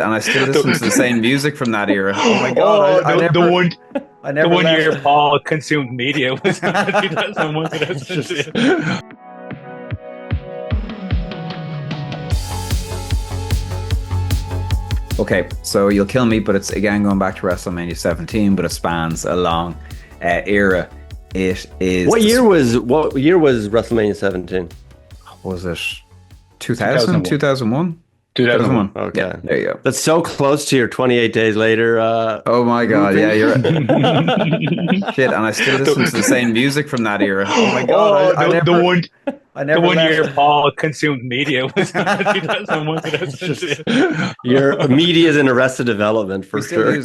and I still listen to the same music from that era. Oh my god! I never, I never the one left. year Paul consumed media was 2001, 2002. Okay, so you'll kill me, but it's again going back to WrestleMania 17, but it spans a long era. It is. What year was WrestleMania 17? Was it 2000, 2001? 2001. Okay. Yeah, there you go. That's so close to your 28 days later. Oh my god, yeah, you're right. Shit, and I still listen to the same music from that era. Oh my god, I never the one left. year Paul consumed media was 2001, 2002. Your media is in Arrested Development for sure.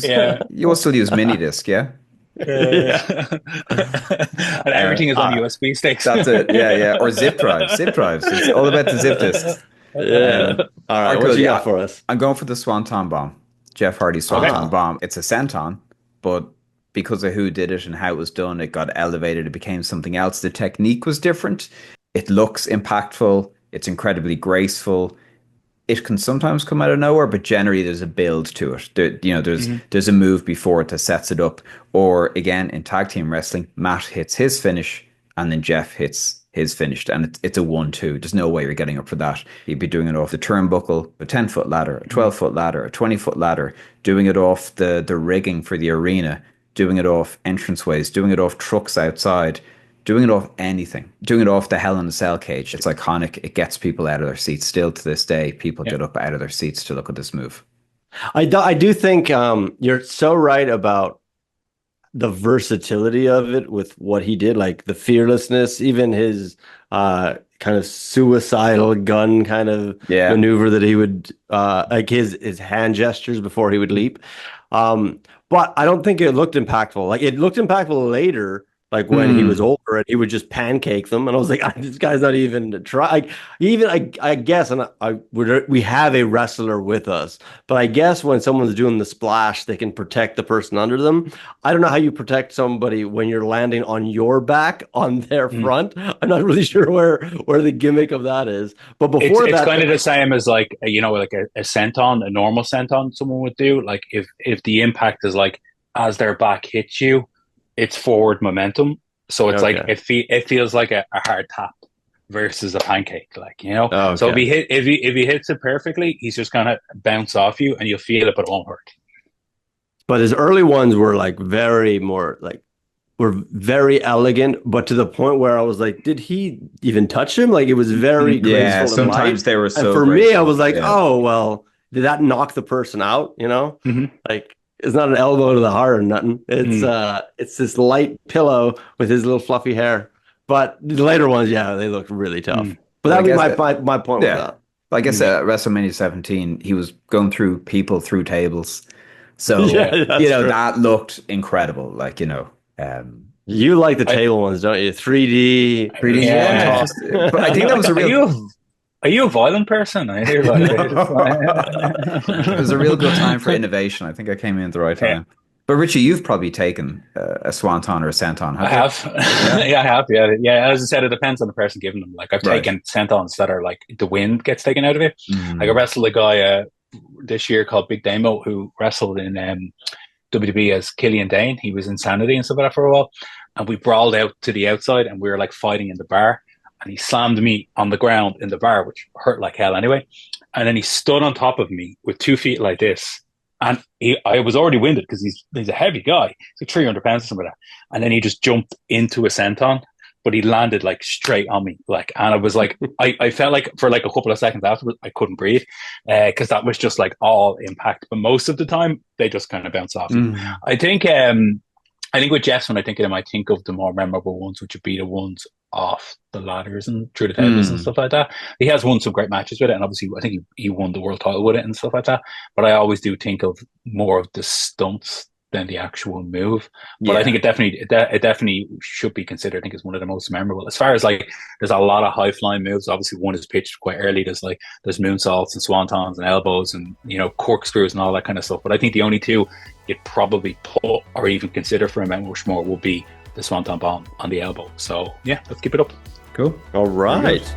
You will still use mini disc, yeah? And everything is on USB sticks. That's it. Yeah. Or zip drives. It's all about the zip discs. Yeah. All right. What you got for us? I'm going for the Swanton Bomb. Jeff Hardy's Swanton Bomb. It's a senton, but because of who did it and how it was done, it got elevated. It became something else. The technique was different. It looks impactful. It's incredibly graceful. It can sometimes come out of nowhere, but generally there's a build to it. There's a move before it that sets it up. Or again, in tag team wrestling, Matt hits his finish and then Jeff hits his finish. And it's a 1-2. There's no way you're getting up for that. You'd be doing it off the turnbuckle, a 10-foot ladder, a 12-foot ladder, a 20-foot ladder, doing it off the rigging for the arena, doing it off entranceways, doing it off trucks outside, doing it off anything, doing it off the Hell in a Cell cage. It's iconic. It gets people out of their seats. Still to this day, people get up out of their seats to look at this move. I do think you're so right about the versatility of it with what he did, like the fearlessness, even his kind of suicidal gun kind of maneuver that he would like his hand gestures before he would leap. But I don't think it looked impactful. Like it looked impactful later. Like when he was older and he would just pancake them. And I was like, this guy's not even trying. I guess, and we have a wrestler with us, but I guess when someone's doing the splash, they can protect the person under them. I don't know how you protect somebody when you're landing on your back on their front. I'm not really sure where the gimmick of that is. But before it's kind of the same as like, a senton, a normal senton someone would do. Like if the impact is like as their back hits you, it's forward momentum, so it's like it feels like a hard tap versus a pancake, So if he hits it perfectly, he's just gonna bounce off you, and you'll feel it, but it won't hurt. But his early ones were were very elegant, but to the point where I was like, did he even touch him? Like it was very graceful. Yeah, sometimes they were so. And for graceful. me, I was like, oh well, did that knock the person out? Like. It's not an elbow to the heart or nothing. It's this light pillow with his little fluffy hair. But the later ones, they look really tough. But that would be my point with that. I guess at WrestleMania 17, he was going through people through tables. So, that looked incredible. Like, you like the table ones, don't you? 3D. Yeah. But I think that was a real... Are you a violent person? I hear like it was a real good time for innovation. I think I came in at the right time. But Richie, you've probably taken a swanton or a senton. I have. I have. Yeah. As I said, it depends on the person giving them. Like I've taken sentons that are like the wind gets taken out of it. Like I wrestled a guy this year called Big Damo who wrestled in WWE as Killian Dane. He was Insanity and stuff like that for a while, and we brawled out to the outside, and we were like fighting in the bar. And he slammed me on the ground in the bar, which hurt like hell anyway. And then he stood on top of me with 2 feet like this. And I was already winded because he's a heavy guy. He's like 300 pounds or something like that. And then he just jumped into a senton, but he landed like straight on me. And I was like, I felt like for like a couple of seconds afterwards, I couldn't breathe because that was just like all impact. But most of the time, they just kind of bounce off. I think with Jeff's, when I think of him, I think of the more memorable ones, which would be the ones off the ladders and through the tables and stuff like that. He has won some great matches with it, and obviously I think he won the world title with it and stuff like that. But I always do think of more of the stunts than the actual move. But I think it definitely should be considered. I think it's one of the most memorable. As far as like, there's a lot of high flying moves. Obviously, one is pitched quite early. There's moonsaults and swantons and elbows and corkscrews and all that kind of stuff. But I think the only two you'd probably put or even consider for a Mount Rushmore will be the Swanton Bomb on the elbow. So yeah, let's keep it up. Cool. All right.